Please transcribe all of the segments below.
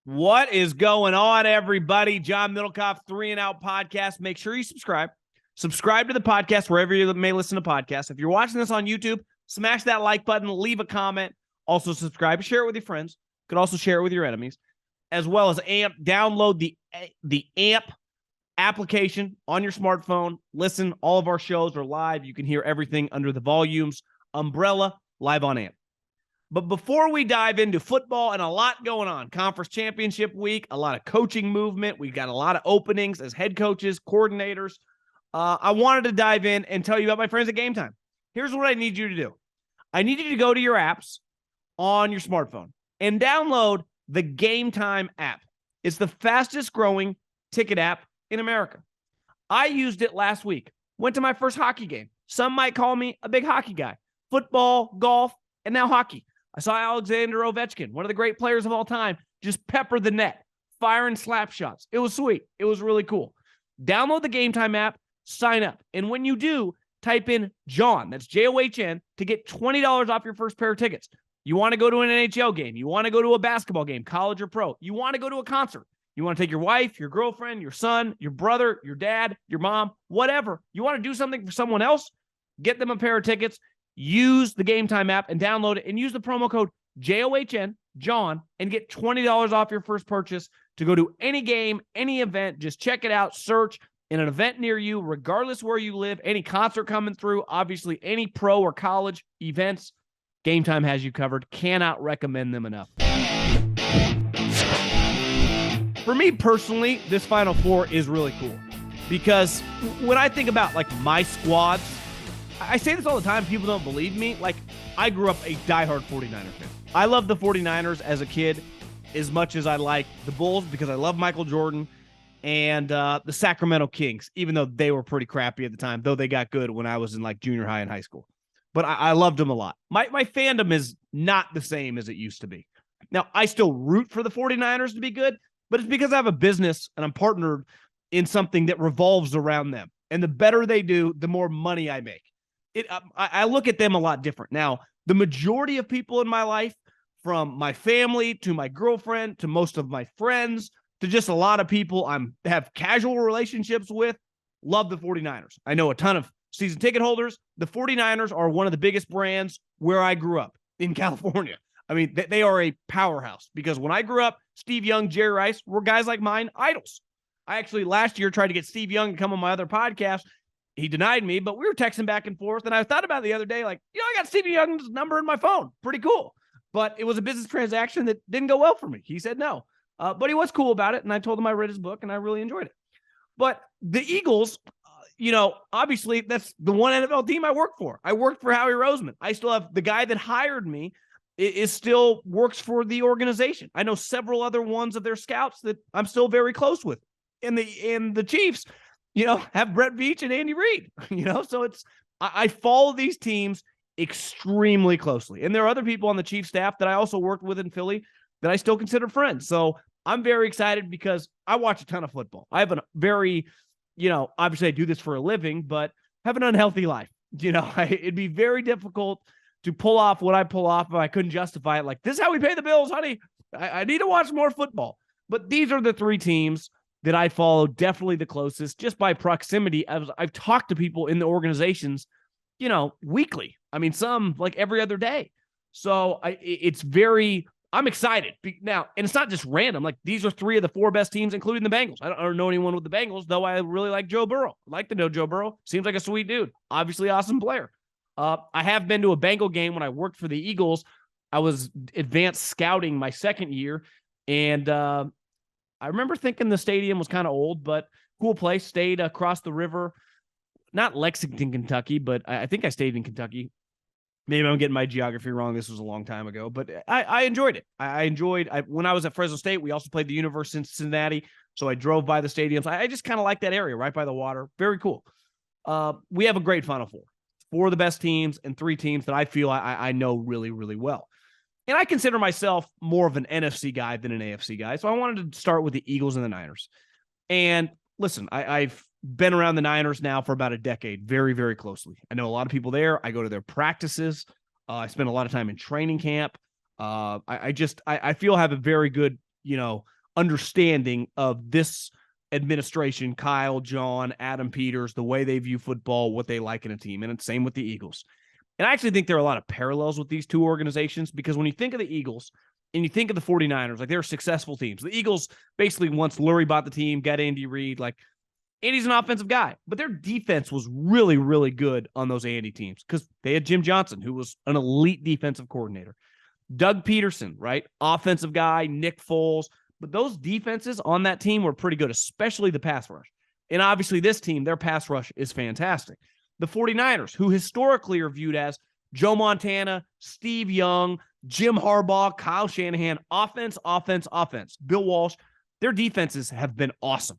What is going on, everybody? John Middlekauff, 3 and Out podcast. Make sure you subscribe. Subscribe to the podcast wherever you may listen to podcasts. If you're watching this on YouTube, smash that like button, leave a comment. Also subscribe, share it with your friends. You could also share it with your enemies, as well as AMP. Download the AMP application on your smartphone. Listen, all of our shows are live. You can hear everything under the volumes umbrella, live on AMP. But before we dive into football and a lot going on, conference championship week, a lot of coaching movement, we got a lot of openings as head coaches, coordinators. I wanted to dive in and tell you about my friends at Gametime. Here's what I need you to do. I need you to go to your apps on your smartphone and download the Gametime app. It's the fastest growing ticket app in America. I used it last week. Went to my first hockey game. Some might call me a big hockey guy. Football, golf, and now hockey. I saw Alexander Ovechkin, one of the great players of all time, just pepper the net, firing slap shots. It was sweet. It was really cool. Download the Gametime app, sign up. And when you do, type in John, that's John, to get $20 off your first pair of tickets. You want to go to an NHL game. You want to go to a basketball game, college or pro. You want to go to a concert. You want to take your wife, your girlfriend, your son, your brother, your dad, your mom, whatever. You want to do something for someone else? Get them a pair of tickets. Use the Gametime app and download it and use the promo code John, and get $20 off your first purchase to go to any game, any event. Just check it out. Search in an event near you, regardless where you live, any concert coming through, obviously any pro or college events. Gametime has you covered. Cannot recommend them enough. For me personally, this Final Four is really cool because when I think about like my squads, I say this all the time. People don't believe me. Like, I grew up a diehard 49er fan. I love the 49ers as a kid as much as I like the Bulls because I love Michael Jordan and the Sacramento Kings, even though they were pretty crappy at the time, though they got good when I was in like junior high and high school. But I loved them a lot. My fandom is not the same as it used to be. Now, I still root for the 49ers to be good, but it's because I have a business and I'm partnered in something that revolves around them. And the better they do, the more money I make. I look at them a lot different. Now, the majority of people in my life, from my family to my girlfriend to most of my friends to just a lot of people I have casual relationships with, love the 49ers. I know a ton of season ticket holders. The 49ers are one of the biggest brands where I grew up in California. I mean, they are a powerhouse because when I grew up, Steve Young, Jerry Rice were guys like mine, idols. I actually last year tried to get Steve Young to come on my other podcast. He denied me, but we were texting back and forth. And I thought about it the other day, like, I got Stevie Young's number in my phone. Pretty cool. But it was a business transaction that didn't go well for me. He said no. But he was cool about it. And I told him I read his book and I really enjoyed it. But the Eagles, obviously that's the one NFL team I work for. I worked for Howie Roseman. I still have the guy that hired me is still works for the organization. I know several other ones of their scouts that I'm still very close with. And the Chiefs, have Brett Veach and Andy Reid, so I follow these teams extremely closely. And there are other people on the Chiefs staff that I also worked with in Philly that I still consider friends. So I'm very excited because I watch a ton of football. I have a very, obviously I do this for a living, but have an unhealthy life. It'd be very difficult to pull off what I pull off if I couldn't justify it. Like, this is how we pay the bills, honey. I need to watch more football. But these are the 3 teams that I follow definitely the closest just by proximity. I've talked to people in the organizations, weekly. I mean, some like every other day. So I'm excited now. And it's not just random. Like, these are 3 of the 4 best teams, including the Bengals. I don't know anyone with the Bengals, though I really like Joe Burrow. I'd like to know Joe Burrow. Seems like a sweet dude. Obviously awesome player. I have been to a Bengal game when I worked for the Eagles. I was advanced scouting my second year. And, I remember thinking the stadium was kind of old, but cool place. Stayed across the river, not Lexington, Kentucky, but I think I stayed in Kentucky. Maybe I'm getting my geography wrong. This was a long time ago, but I enjoyed it. When I was at Fresno State, we also played the University of Cincinnati. So I drove by the stadiums. I just kind of like that area right by the water. Very cool. We have a great Final Four. 4 of the best teams and 3 teams that I feel I know really, really well. And I consider myself more of an NFC guy than an AFC guy. So I wanted to start with the Eagles and the Niners. And listen, I've been around the Niners now for about a decade, very, very closely. I know a lot of people there. I go to their practices. I spend a lot of time in training camp. I feel I have a very good, understanding of this administration, Kyle, John, Adam Peters, the way they view football, what they like in a team. And it's same with the Eagles. And I actually think there are a lot of parallels with these two organizations, because when you think of the Eagles and you think of the 49ers, like, they're successful teams. The Eagles basically, once Lurie bought the team, got Andy Reid, like, Andy's an offensive guy, but their defense was really, really good on those Andy teams because they had Jim Johnson, who was an elite defensive coordinator. Doug Peterson, right? Offensive guy, Nick Foles. But those defenses on that team were pretty good, especially the pass rush. And obviously this team, their pass rush is fantastic. The 49ers, who historically are viewed as Joe Montana, Steve Young, Jim Harbaugh, Kyle Shanahan, offense, Bill Walsh, their defenses have been awesome.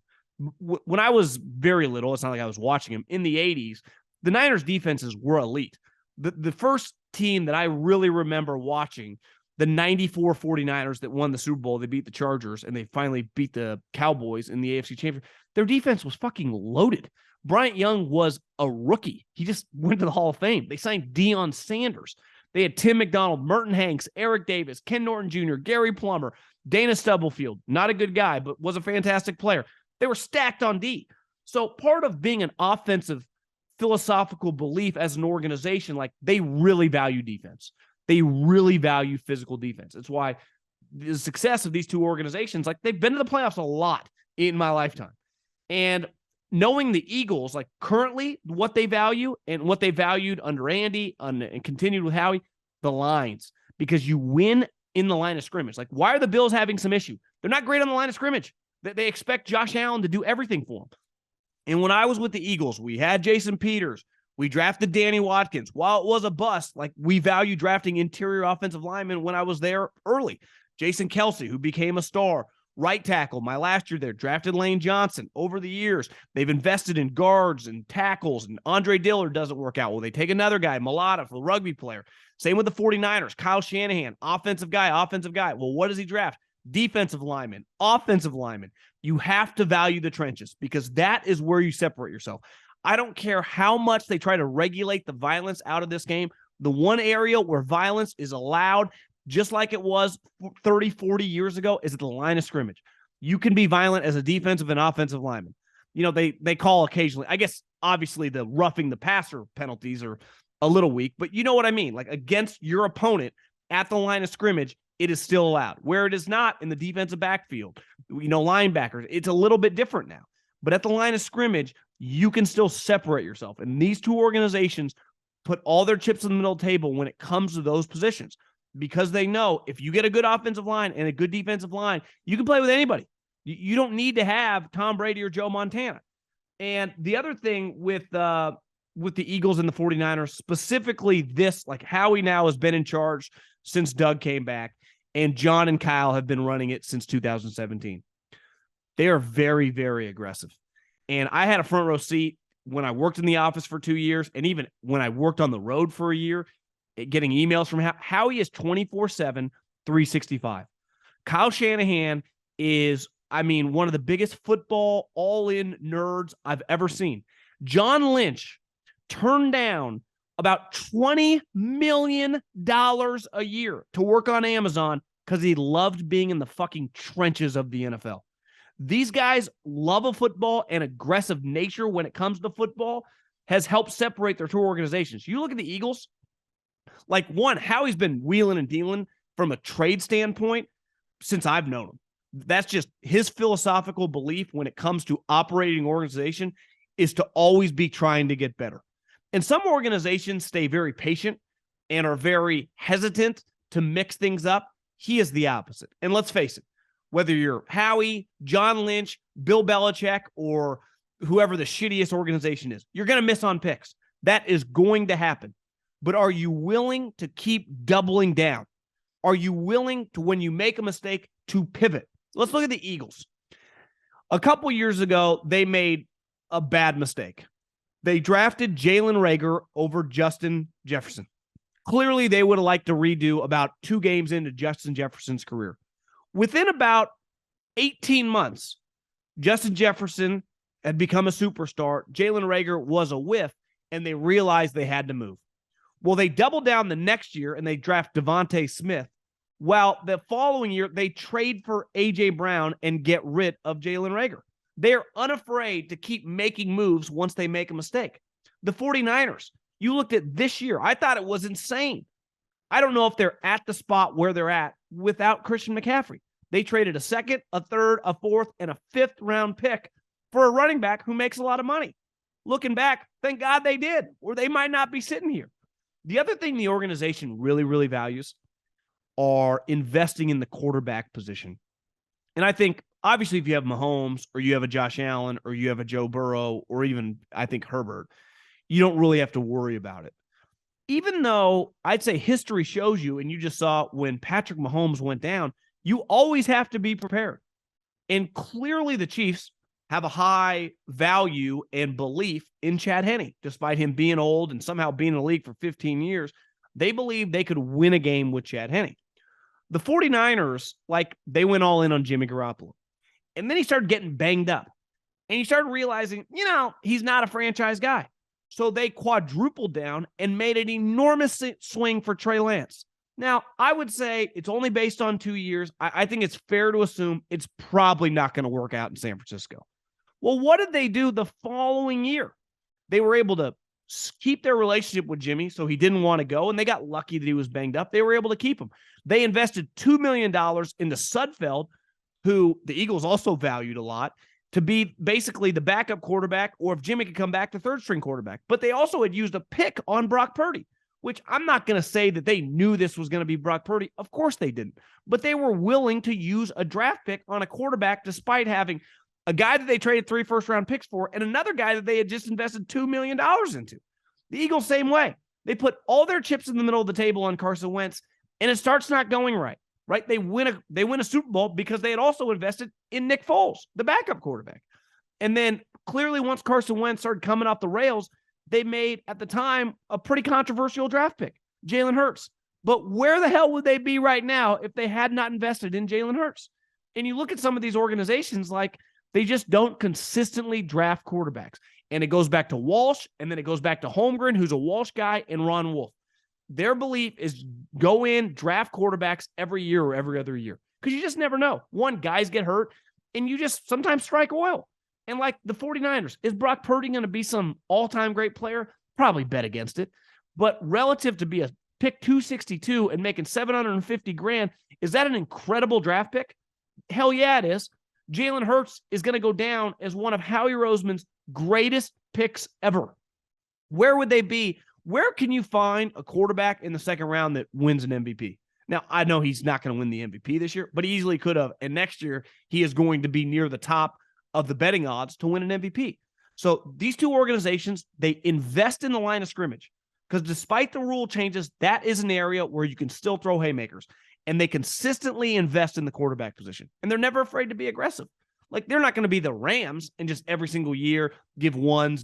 When I was very little, it's not like I was watching them, in the 80s, the Niners defenses were elite. The first team that I really remember watching, the 94 49ers that won the Super Bowl, they beat the Chargers, and they finally beat the Cowboys in the AFC Championship. Their defense was fucking loaded. Bryant Young was a rookie. He just went to the Hall of Fame. They signed Deion Sanders. They had Tim McDonald, Merton Hanks, Eric Davis, Ken Norton Jr., Gary Plummer, Dana Stubblefield. Not a good guy, but was a fantastic player. They were stacked on D. So part of being an offensive philosophical belief as an organization, like, they really value defense. They really value physical defense. It's why the success of these two organizations, like, they've been to the playoffs a lot in my lifetime. And knowing the Eagles, like, currently what they value and what they valued under Andy and continued with Howie, the lines, because you win in the line of scrimmage. Like, why are the Bills having some issue? They're not great on the line of scrimmage. They expect Josh Allen to do everything for them. And when I was with the Eagles, we had Jason Peters. We drafted Danny Watkins. While it was a bust, like, we value drafting interior offensive linemen when I was there early. Jason Kelsey, who became a star. Right tackle, my last year there, drafted Lane Johnson. Over the years, they've invested in guards and tackles, and Andre Dillard doesn't work out. Well, they take another guy, Mulata, for the rugby player. Same with the 49ers. Kyle Shanahan, offensive guy. Well, what does he draft? Defensive lineman, offensive lineman. You have to value the trenches, because that is where you separate yourself. I don't care how much they try to regulate the violence out of this game. The one area where violence is allowed, just like it was 30, 40 years ago, is at the line of scrimmage. You can be violent as a defensive and offensive lineman. You know, they call occasionally, I guess, obviously the roughing the passer penalties are a little weak, but you know what I mean? Like, against your opponent at the line of scrimmage, it is still allowed. Where it is not in the defensive backfield, you know, linebackers, it's a little bit different now. But at the line of scrimmage, you can still separate yourself. And these two organizations put all their chips in the middle of the table when it comes to those positions, because they know if you get a good offensive line and a good defensive line, you can play with anybody. You don't need to have Tom Brady or Joe Montana. And the other thing with the Eagles and the 49ers, specifically this, like, Howie now has been in charge since Doug came back, and John and Kyle have been running it since 2017. They are very, very aggressive. And I had a front row seat when I worked in the office for 2 years, and even when I worked on the road for a year, getting emails from Howie is 24/7, 365. Kyle Shanahan is, I mean, one of the biggest football all-in nerds I've ever seen. John Lynch turned down about $20 million a year to work on Amazon because he loved being in the fucking trenches of the NFL. These guys love a football, and aggressive nature when it comes to football has helped separate their two organizations. You look at the Eagles, like, one, Howie's been wheeling and dealing from a trade standpoint since I've known him. That's just his philosophical belief when it comes to operating an organization, is to always be trying to get better. And some organizations stay very patient and are very hesitant to mix things up. He is the opposite. And let's face it, whether you're Howie, John Lynch, Bill Belichick, or whoever the shittiest organization is, you're going to miss on picks. That is going to happen. But are you willing to keep doubling down? Are you willing to, when you make a mistake, to pivot? Let's look at the Eagles. A couple years ago, they made a bad mistake. They drafted Jalen Reagor over Justin Jefferson. Clearly, they would have liked to redo about 2 games into Justin Jefferson's career. Within about 18 months, Justin Jefferson had become a superstar. Jalen Reagor was a whiff, and they realized they had to move. Well, they doubled down the next year, and they draft Devontae Smith While the following year, they trade for A.J. Brown and get rid of Jalen Reagor. They're unafraid to keep making moves once they make a mistake. The 49ers, you looked at this year, I thought it was insane. I don't know if they're at the spot where they're at without Christian McCaffrey. They traded a second, a third, a fourth, and a fifth round pick for a running back who makes a lot of money. Looking back, thank God they did, or they might not be sitting here. The other thing the organization really, really values are investing in the quarterback position. And I think, obviously, if you have Mahomes or you have a Josh Allen or you have a Joe Burrow or even, I think, Herbert, you don't really have to worry about it. Even though I'd say history shows you, and you just saw when Patrick Mahomes went down, you always have to be prepared. And clearly the Chiefs have a high value and belief in Chad Henne, despite him being old and somehow being in the league for 15 years. They believe they could win a game with Chad Henne. The 49ers, they went all in on Jimmy Garoppolo. And then he started getting banged up. And he started realizing, he's not a franchise guy. So they quadrupled down and made an enormous swing for Trey Lance. Now, I would say it's only based on 2 years. I think it's fair to assume it's probably not going to work out in San Francisco. Well, what did they do the following year? They were able to keep their relationship with Jimmy, so he didn't want to go, and they got lucky that he was banged up. They were able to keep him. They invested $2 million into Sudfeld, who the Eagles also valued a lot, to be basically the backup quarterback, or if Jimmy could come back, the third-string quarterback. But they also had used a pick on Brock Purdy, which I'm not going to say that they knew this was going to be Brock Purdy. Of course they didn't. But they were willing to use a draft pick on a quarterback despite having a guy that they traded 3 first-round picks for and another guy that they had just invested $2 million into. The Eagles, same way. They put all their chips in the middle of the table on Carson Wentz, and it starts not going right. They win a Super Bowl because they had also invested in Nick Foles, the backup quarterback. And then clearly once Carson Wentz started coming off the rails, they made, at the time, a pretty controversial draft pick, Jalen Hurts. But where the hell would they be right now if they had not invested in Jalen Hurts? And you look at some of these organizations, they just don't consistently draft quarterbacks. And it goes back to Walsh, and then it goes back to Holmgren, who's a Walsh guy, and Ron Wolf. Their belief is go in, draft quarterbacks every year or every other year. Because you just never know. One, guys get hurt, and you just sometimes strike oil. And like the 49ers, is Brock Purdy going to be some all-time great player? Probably bet against it. But relative to be a pick 262 and making $750,000, is that an incredible draft pick? Hell yeah, it is. Jalen Hurts is going to go down as one of Howie Roseman's greatest picks ever. Where would they be? Where can you find a quarterback in the second round that wins an MVP? Now, I know he's not going to win the MVP this year, but he easily could have. And next year, he is going to be near the top of the betting odds to win an MVP. So these two organizations, they invest in the line of scrimmage because despite the rule changes, that is an area where you can still throw haymakers. And they consistently invest in the quarterback position. And they're never afraid to be aggressive. They're not going to be the Rams and just every single year give ones.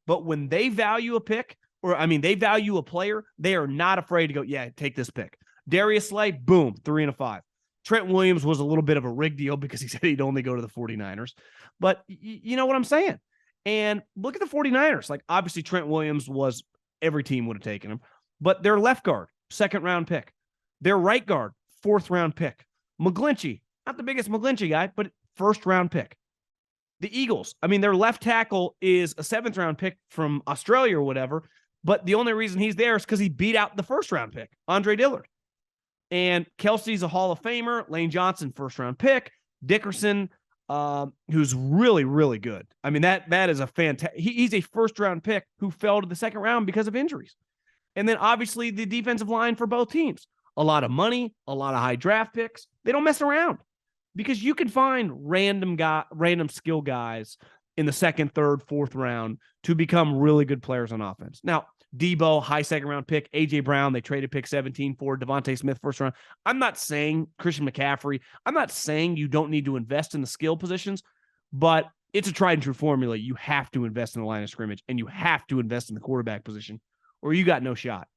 But when they value a pick, they value a player, they are not afraid to go, yeah, take this pick. Darius Slay, boom, 3 and a 5. Trent Williams was a little bit of a rig deal because he said he'd only go to the 49ers. But you know what I'm saying? And look at the 49ers. Obviously, Trent Williams was, every team would have taken him. But their left guard, second-round pick. Their right guard, 4th-round pick. McGlinchey, not the biggest McGlinchey guy, but 1st-round pick. The Eagles, their left tackle is a 7th-round pick from Australia or whatever, but the only reason he's there is because he beat out the 1st-round pick, Andre Dillard. And Kelsey's a Hall of Famer. Lane Johnson, 1st-round pick. Dickerson, who's really, really good. That is a fantastic. He's a 1st-round pick who fell to the 2nd round because of injuries. And then obviously the defensive line for both teams. A lot of money, a lot of high draft picks. They don't mess around because you can find random skill guys in the 2nd, 3rd, 4th round to become really good players on offense. Now, Debo, high 2nd-round pick. A.J. Brown, they traded pick 17 for. Devontae Smith, 1st round. I'm not saying Christian McCaffrey. I'm not saying you don't need to invest in the skill positions, but it's a tried and true formula. You have to invest in the line of scrimmage, and you have to invest in the quarterback position, or you got no shot.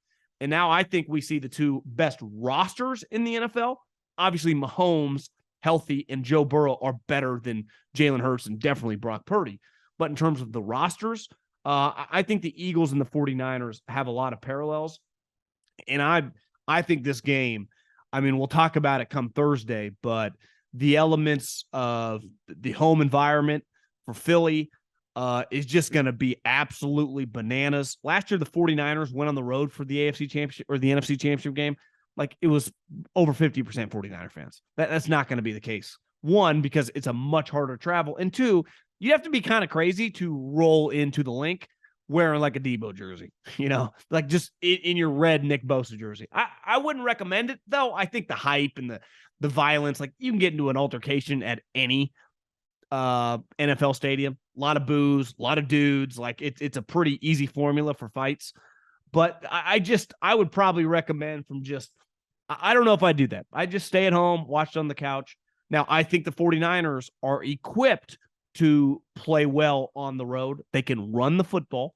And now I think we see the two best rosters in the NFL. Obviously, Mahomes, healthy, and Joe Burrow are better than Jalen Hurts and definitely Brock Purdy. But in terms of the rosters, I think the Eagles and the 49ers have a lot of parallels. And I think this game, I mean, we'll talk about it come Thursday, but the elements of the home environment for Philly is just going to be absolutely bananas. Last year, the 49ers went on the road for the AFC Championship or the NFC Championship game. Like, it was over 50% 49er fans. That's not going to be the case. One, because it's a much harder travel. And two, you have to be kind of crazy to roll into the link wearing like a Debo jersey, like just in your red Nick Bosa jersey. I wouldn't recommend it, though. I think the hype and the violence, like you can get into an altercation at any NFL stadium. A lot of booze, a lot of dudes. Like it's a pretty easy formula for fights. But I would probably recommend I don't know if I do that. I just stay at home, watch it on the couch. Now, I think the 49ers are equipped to play well on the road. They can run the football,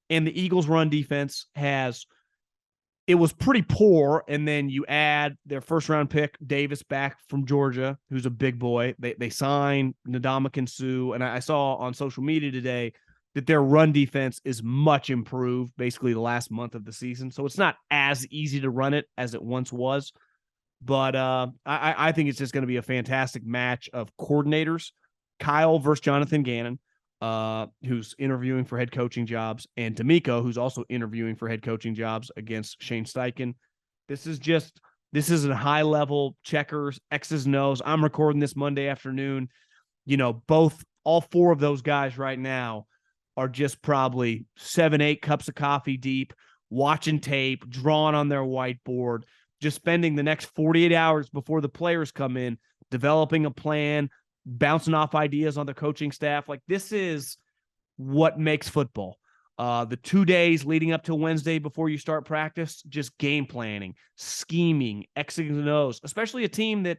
and the Eagles' run defense it was pretty poor, and then you add their first-round pick, Davis, back from Georgia, who's a big boy. They signed Ndamukong Suh, and I saw on social media today that their run defense is much improved, basically the last month of the season. So it's not as easy to run it as it once was. But I think it's just going to be a fantastic match of coordinators. Kyle versus Jonathan Gannon, who's interviewing for head coaching jobs, and D'Amico, who's also interviewing for head coaching jobs against Shane Steichen. This is a high-level checkers, X's and O's. I'm recording this Monday afternoon. All four of those guys right now are just probably 7-8 cups of coffee deep, watching tape, drawing on their whiteboard, just spending the next 48 hours before the players come in, developing a plan, bouncing off ideas on the coaching staff. Like, this is what makes football. The 2 days leading up to Wednesday before you start practice, just game planning, scheming, X's and O's, especially a team that,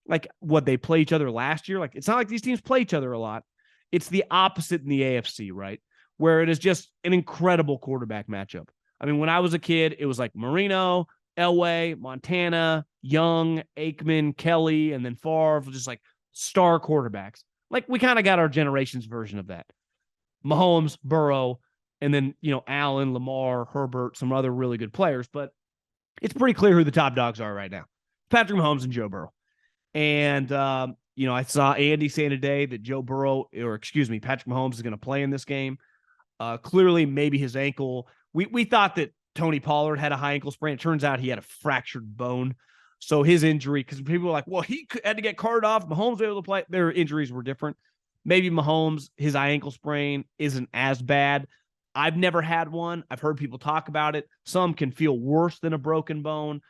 like, they play each other last year. Like, it's not like these teams play each other a lot. It's the opposite in the AFC, right? Where it is just an incredible quarterback matchup. I mean, when I was a kid, it was like Marino, Elway, Montana, Young, Aikman, Kelly, and then Favre, just like star quarterbacks. Like, we kind of got our generation's version of that. Mahomes, Burrow, and then, Allen, Lamar, Herbert, some other really good players. But it's pretty clear who the top dogs are right now. Patrick Mahomes and Joe Burrow. And, I saw Andy saying today that Patrick Mahomes is going to play in this game. Clearly, maybe his ankle. We thought that Tony Pollard had a high ankle sprain. It turns out he had a fractured bone. So his injury, because people were like, well, he had to get carted off. Mahomes was able to play. Their injuries were different. Maybe Mahomes, his high ankle sprain isn't as bad. I've never had one. I've heard people talk about it. Some can feel worse than a broken bone.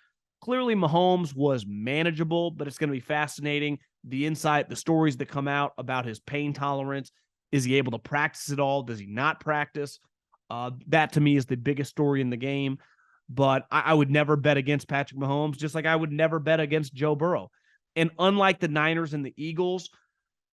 Clearly, Mahomes was manageable, but it's going to be fascinating. The stories that come out about his pain tolerance. Is he able to practice it all? Does he not practice? That, to me, is the biggest story in the game. But I would never bet against Patrick Mahomes, just like I would never bet against Joe Burrow. And unlike the Niners and the Eagles,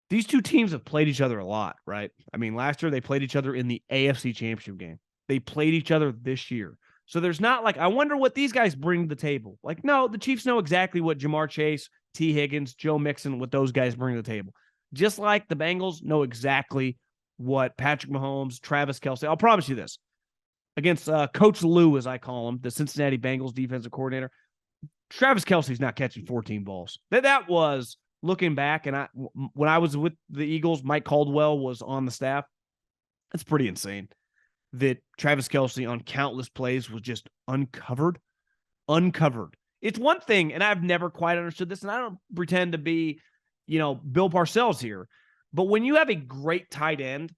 these two teams have played each other a lot, right? I mean, last year they played each other in the AFC Championship game. They played each other this year. So there's not like, I wonder what these guys bring to the table. Like, no, the Chiefs know exactly what Jamar Chase, T. Higgins, Joe Mixon, what those guys bring to the table. Just like the Bengals know exactly what Patrick Mahomes, Travis Kelce. I'll promise you this. Against Coach Lou, as I call him, the Cincinnati Bengals defensive coordinator, Travis Kelce's not catching 14 balls. That was, looking back, and when I was with the Eagles, Mike Caldwell was on the staff. It's pretty insane that Travis Kelce on countless plays was just uncovered. It's one thing, and I've never quite understood this, and I don't pretend to be, Bill Parcells here, but when you have a great tight end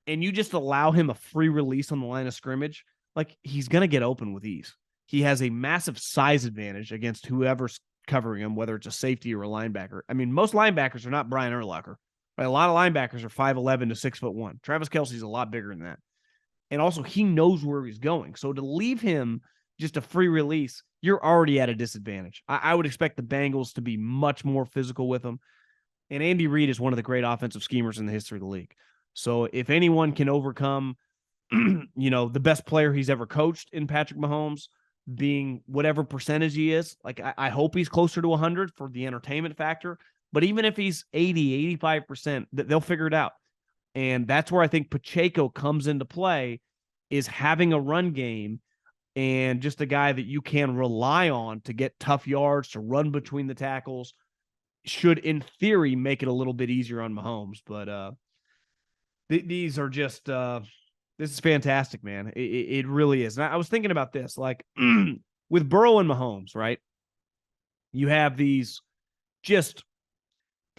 and you just allow him a free release on the line of scrimmage, like, he's going to get open with ease. He has a massive size advantage against whoever's covering him, whether it's a safety or a linebacker. I mean, most linebackers are not Brian Urlacher. Right? A lot of linebackers are 5'11" to 6'1". Travis Kelce's a lot bigger than that. And also, he knows where he's going. So to leave him just a free release, you're already at a disadvantage. I would expect the Bengals to be much more physical with him. And Andy Reid is one of the great offensive schemers in the history of the league. So if anyone can overcome, the best player he's ever coached in Patrick Mahomes, being whatever percentage he is, like, I hope he's closer to 100 for the entertainment factor. But even if he's 80, 85%, they'll figure it out. And that's where I think Pacheco comes into play, is having a run game and just a guy that you can rely on to get tough yards, to run between the tackles, should, in theory, make it a little bit easier on Mahomes. But these are just this is fantastic, man. It really is. And I was thinking about this, like with Burrow and Mahomes, right? You have these just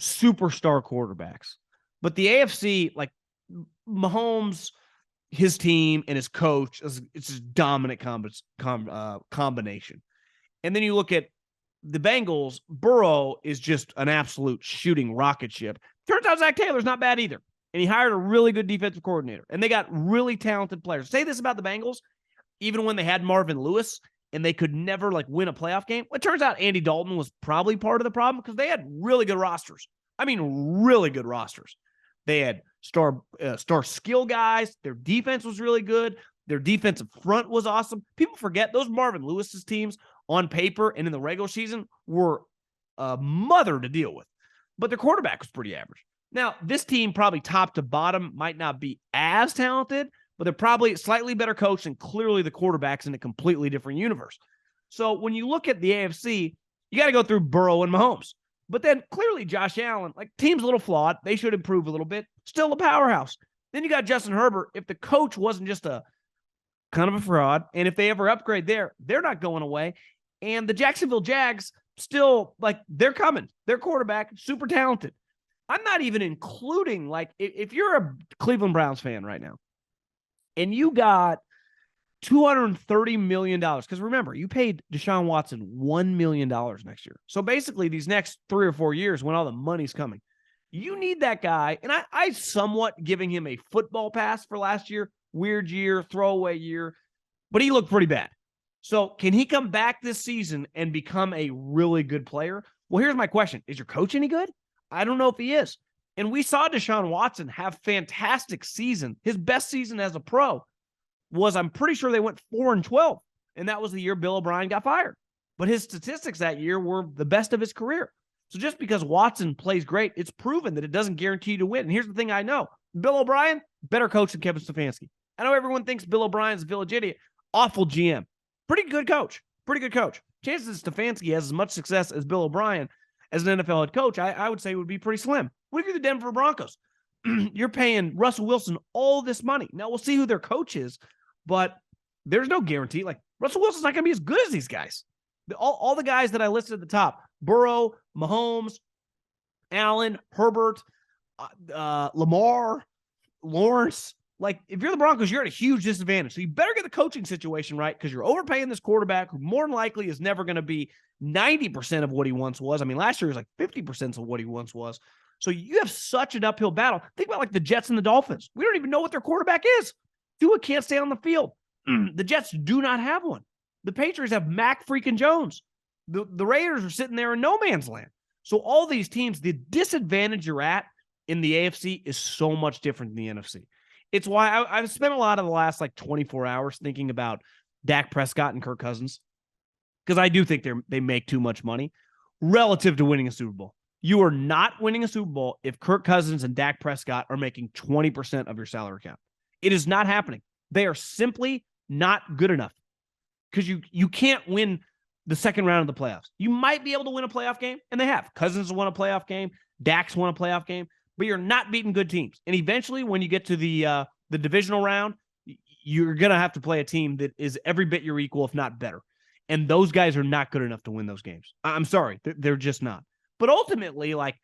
superstar quarterbacks, but the AFC, like Mahomes, his team and his coach, it's a dominant combination. And then you look at the Bengals, Burrow is just an absolute shooting rocket ship. Turns out Zach Taylor's not bad either. And he hired a really good defensive coordinator. And they got really talented players. Say this about the Bengals, even when they had Marvin Lewis and they could never like win a playoff game. Well, it turns out Andy Dalton was probably part of the problem because they had really good rosters. I mean, really good rosters. They had star skill guys. Their defense was really good. Their defensive front was awesome. People forget those Marvin Lewis's teams on paper and in the regular season were a mother to deal with. But their quarterback was pretty average. Now, this team probably top to bottom might not be as talented, but they're probably slightly better coached, and clearly the quarterback's in a completely different universe. So when you look at the AFC, you got to go through Burrow and Mahomes. But then clearly Josh Allen, like team's a little flawed. They should improve a little bit. Still a powerhouse. Then you got Justin Herbert. If the coach wasn't just a kind of a fraud, and if they ever upgrade there, they're not going away. And the Jacksonville Jags still, like, they're coming. Their quarterback, super talented. I'm not even including, like, if you're a Cleveland Browns fan right now and you got $230 million, because remember, you paid Deshaun Watson $1 million next year. So basically these next 3 or 4 years when all the money's coming, you need that guy. And I somewhat giving him a football pass for last year, weird year, throwaway year, but he looked pretty bad. So can he come back this season and become a really good player? Well, here's my question. Is your coach any good? I don't know if he is. And we saw Deshaun Watson have fantastic season. His best season as a pro was, I'm pretty sure they went 4-12. And that was the year Bill O'Brien got fired. But his statistics that year were the best of his career. So just because Watson plays great, it's proven that it doesn't guarantee you to win. And here's the thing I know. Bill O'Brien, better coach than Kevin Stefanski. I know everyone thinks Bill O'Brien's a village idiot. Awful GM. Pretty good coach. Pretty good coach. Chances Stefanski has as much success as Bill O'Brien as an NFL head coach, I would say would be pretty slim. What if you're the Denver Broncos? You're paying Russell Wilson all this money. Now, we'll see who their coach is, but there's no guarantee. Like, Russell Wilson's not going to be as good as these guys. All the guys that I listed at the top, Burrow, Mahomes, Allen, Herbert, Lamar, Lawrence. Like, if you're the Broncos, you're at a huge disadvantage. So you better get the coaching situation right, because you're overpaying this quarterback who more than likely is never going to be 90% of what he once was. I mean, last year was like 50% of what he once was. So you have such an uphill battle. Think about like the Jets and the Dolphins. We don't even know what their quarterback is. Tua can't stay on the field. The Jets do not have one. The Patriots have Mac freaking Jones. The Raiders are sitting there in no man's land. So all these teams, the disadvantage you're at in the AFC is so much different than the NFC. It's why I've spent a lot of the last like 24 hours thinking about Dak Prescott and Kirk Cousins, because I do think they make too much money relative to winning a Super Bowl. You are not winning a Super Bowl if Kirk Cousins and Dak Prescott are making 20% of your salary cap. It is not happening. They are simply not good enough, because you can't win the second round of the playoffs. You might be able to win a playoff game, and they have. Cousins won a playoff game. Dak's won a playoff game. But you're not beating good teams. And eventually, when you get to the divisional round, you're going to have to play a team that is every bit your equal, if not better. And those guys are not good enough to win those games. I'm sorry. They're just not. But ultimately, like,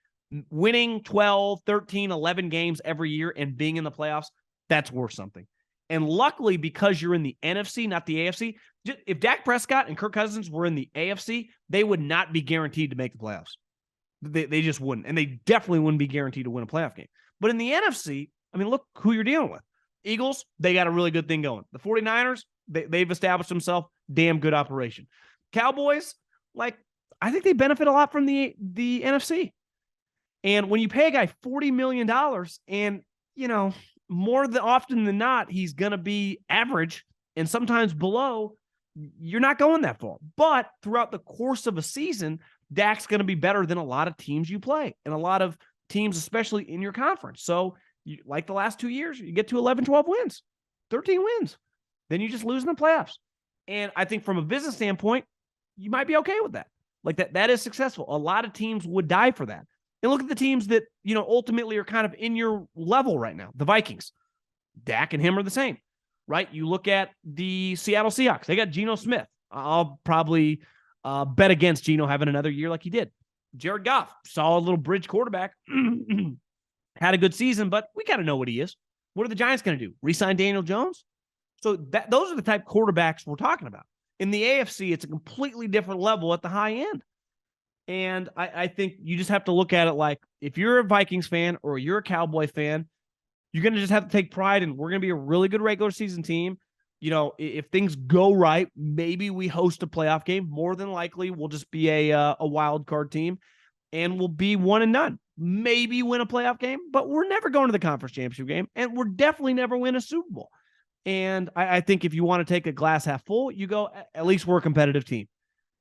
winning 12, 13, 11 games every year and being in the playoffs, that's worth something. And luckily, because you're in the NFC, not the AFC, if Dak Prescott and Kirk Cousins were in the AFC, they would not be guaranteed to make the playoffs. They just wouldn't. And they definitely wouldn't be guaranteed to win a playoff game. But in the NFC, I mean, look who you're dealing with. Eagles, they got a really good thing going. The 49ers, they've established themselves. Damn good operation. Cowboys, like, I think they benefit a lot from the NFC. And when you pay a guy $40 million and, you know, more than often than not, he's going to be average and sometimes below, you're not going that far. But throughout the course of a season, Dak's going to be better than a lot of teams you play, and a lot of teams, especially in your conference. So, like the last 2 years, you get to 11, 12 wins, 13 wins. Then you just lose in the playoffs. And I think from a business standpoint, you might be okay with that. Like that is successful. A lot of teams would die for that. And look at the teams that, ultimately are kind of in your level right now. The Vikings, Dak and him are the same, right? You look at the Seattle Seahawks. They got Geno Smith. I'll probably bet against Geno having another year like he did. Jared Goff, solid little bridge quarterback, had a good season, but we got to know what he is. What are the Giants going to do? Re-sign Daniel Jones? So those are the type of quarterbacks we're talking about. In the AFC, it's a completely different level at the high end. And I think you just have to look at it like, if you're a Vikings fan or you're a Cowboy fan, you're going to just have to take pride in, we're going to be a really good regular season team. If things go right, maybe we host a playoff game. More than likely, we'll just be a wild card team, and we'll be 1-0. Maybe win a playoff game, but we're never going to the conference championship game, and we're definitely never win a Super Bowl. And I think if you want to take a glass half full, you go, at least we're a competitive team.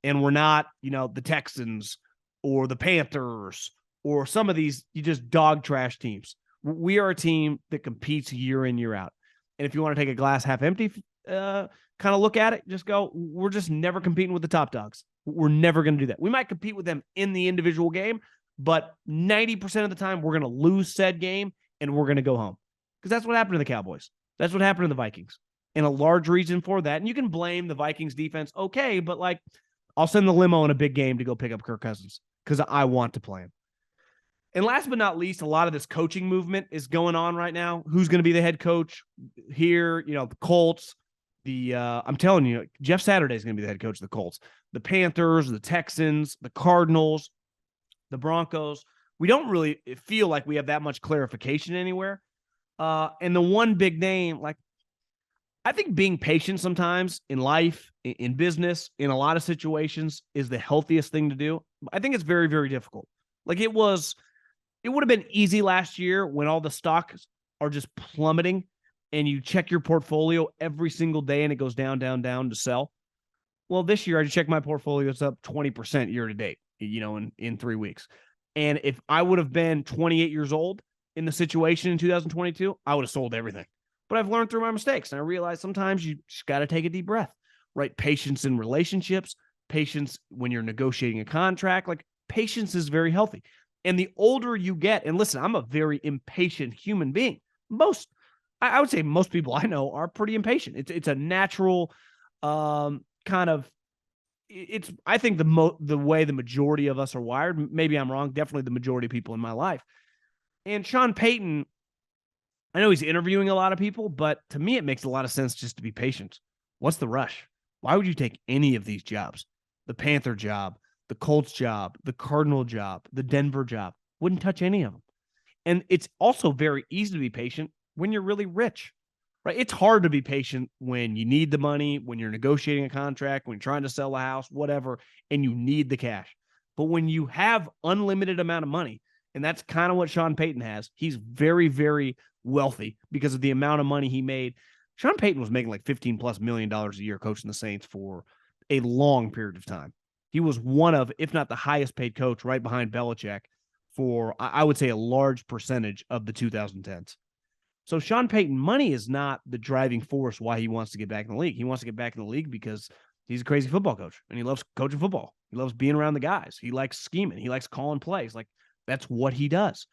And we're not, the Texans or the Panthers or some of these just dog trash teams. We are a team that competes year in, year out. And if you want to take a glass half empty kind of look at it, just go, we're just never competing with the top dogs. We're never going to do that. We might compete with them in the individual game, but 90% of the time we're going to lose said game and we're going to go home. Because that's what happened to the Cowboys. That's what happened to the Vikings. And a large reason for that. And you can blame the Vikings defense. Okay, but I'll send the limo in a big game to go pick up Kirk Cousins because I want to play him. And last but not least, a lot of this coaching movement is going on right now. Who's going to be the head coach here? The Colts. I'm telling you, Jeff Saturday is going to be the head coach of the Colts. The Panthers, the Texans, the Cardinals, the Broncos. We don't really feel like we have that much clarification anywhere. And the one big name, I think being patient sometimes in life, in business, in a lot of situations is the healthiest thing to do. I think it's very, very difficult. It would have been easy last year when all the stocks are just plummeting and you check your portfolio every single day and it goes down, down, down to sell. Well, this year I just checked my portfolio. It's up 20% year to date, in 3 weeks. And if I would have been 28 years old in the situation in 2022, I would have sold everything. But I've learned through my mistakes. And I realized sometimes you just got to take a deep breath, right? Patience in relationships, patience when you're negotiating a contract. Patience is very healthy. And the older you get, and listen, I'm a very impatient human being. I would say most people I know are pretty impatient. It's a natural kind of, I think the way the majority of us are wired. Maybe I'm wrong. Definitely the majority of people in my life. And Sean Payton, I know he's interviewing a lot of people, but to me, it makes a lot of sense just to be patient. What's the rush? Why would you take any of these jobs? The Panther job, the Colts job, the Cardinal job, the Denver job. Wouldn't touch any of them. And it's also very easy to be patient when you're really rich, right? It's hard to be patient when you need the money, when you're negotiating a contract, when you're trying to sell a house, whatever, and you need the cash. But when you have unlimited amount of money, and that's kind of what Sean Payton has, he's very, very wealthy because of the amount of money he made. Sean Payton was making $15+ million a year coaching the Saints for a long period of time. He was one of, if not the highest paid coach, right behind Belichick for, I would say, a large percentage of the 2010s. So Sean Payton, money is not the driving force why he wants to get back in the league. He wants to get back in the league because he's a crazy football coach and he loves coaching football. He loves being around the guys. He likes scheming. He likes calling plays. That's what he does.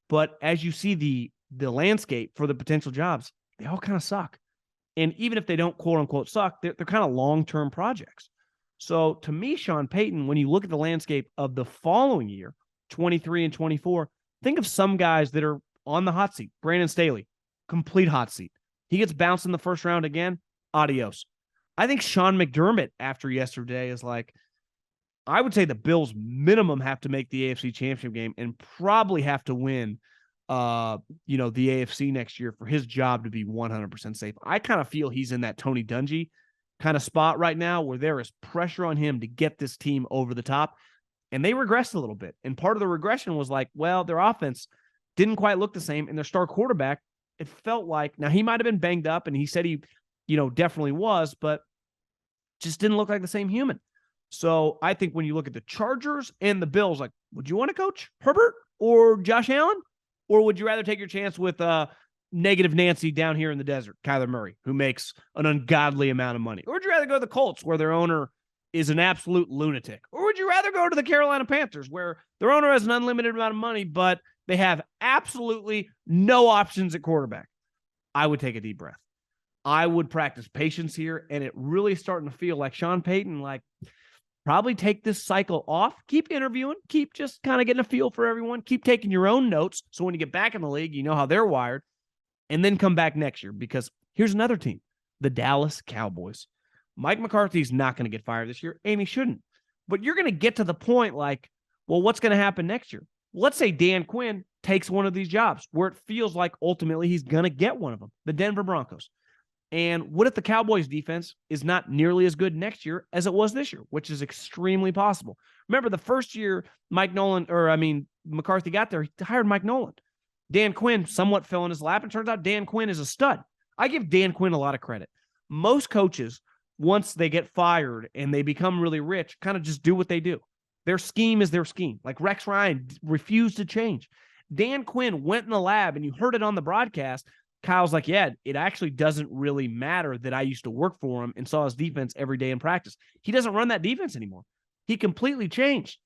But as you see the landscape for the potential jobs, they all kind of suck. And even if they don't quote unquote suck, they're kind of long-term projects. So to me, Sean Payton, when you look at the landscape of the following year, 23 and 24, think of some guys that are on the hot seat. Brandon Staley, complete hot seat. He gets bounced in the first round again. Adios. I think Sean McDermott after yesterday is I would say the Bills minimum have to make the AFC Championship game and probably have to win, the AFC next year for his job to be 100% safe. I kind of feel he's in that Tony Dungy kind of spot right now where there is pressure on him to get this team over the top. And they regressed a little bit. And part of the regression was their offense didn't quite look the same. And their star quarterback, it felt like, now he might have been banged up and he said he, definitely was, but just didn't look like the same human. So I think when you look at the Chargers and the Bills, would you want to coach Herbert or Josh Allen? Or would you rather take your chance with negative Nancy down here in the desert, Kyler Murray, who makes an ungodly amount of money? Or would you rather go to the Colts, where their owner is an absolute lunatic? Or would you rather go to the Carolina Panthers, where their owner has an unlimited amount of money, but they have absolutely no options at quarterback? I would take a deep breath. I would practice patience here, and it really starting to feel like Sean Payton, like, probably take this cycle off, keep interviewing, keep just kind of getting a feel for everyone, keep taking your own notes, so when you get back in the league, you know how they're wired, and then come back next year. Because here's another team, the Dallas Cowboys. Mike McCarthy's not going to get fired this year, and he shouldn't. But you're going to get to the point like, well, what's going to happen next year? Let's say Dan Quinn takes one of these jobs where it feels like ultimately he's going to get one of them, the Denver Broncos. And what if the Cowboys defense is not nearly as good next year as it was this year, which is extremely possible? Remember, the first year McCarthy got there, he hired Mike Nolan. Dan Quinn somewhat fell in his lap, and turns out Dan Quinn is a stud. I give Dan Quinn a lot of credit. Most coaches, once they get fired and they become really rich, kind of just do what they do. Their scheme is their scheme. Like Rex Ryan refused to change. Dan Quinn went in the lab, and you heard it on the broadcast. Kyle's like, yeah, it actually doesn't really matter that I used to work for him and saw his defense every day in practice. He doesn't run that defense anymore. He completely changed.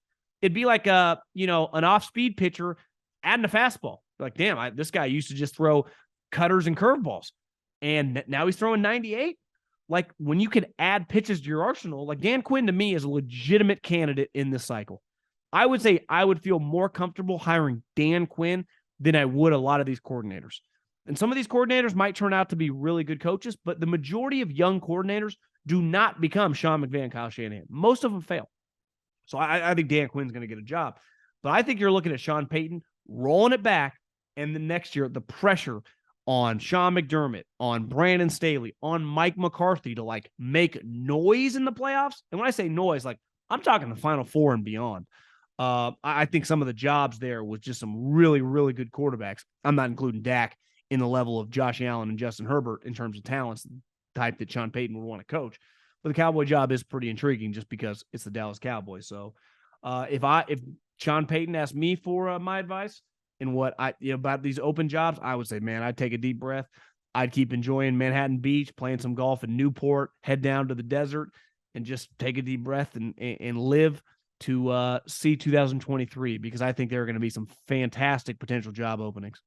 It'd be like an off-speed pitcher adding a fastball. Like, damn, this guy used to just throw cutters and curveballs, and now he's throwing 98. Like, when you can add pitches to your arsenal, like Dan Quinn to me is a legitimate candidate in this cycle. I would say I would feel more comfortable hiring Dan Quinn than I would a lot of these coordinators. And some of these coordinators might turn out to be really good coaches, but the majority of young coordinators do not become Sean McVay and Kyle Shanahan. Most of them fail. So I think Dan Quinn's going to get a job. But I think you're looking at Sean Payton rolling it back, and then next year, the pressure on Sean McDermott, on Brandon Staley, on Mike McCarthy to, like, make noise in the playoffs. And when I say noise, like, I'm talking the Final Four and beyond. I think some of the jobs there was just some really, really good quarterbacks. I'm not including Dak in the level of Josh Allen and Justin Herbert in terms of talents, type that Sean Payton would want to coach. But the Cowboy job is pretty intriguing just because it's the Dallas Cowboys. So if Sean Payton asked me for my advice and what about these open jobs, I would say, man, I'd take a deep breath. I'd keep enjoying Manhattan Beach, playing some golf in Newport, head down to the desert, and just take a deep breath and live to see 2023, because I think there are going to be some fantastic potential job openings.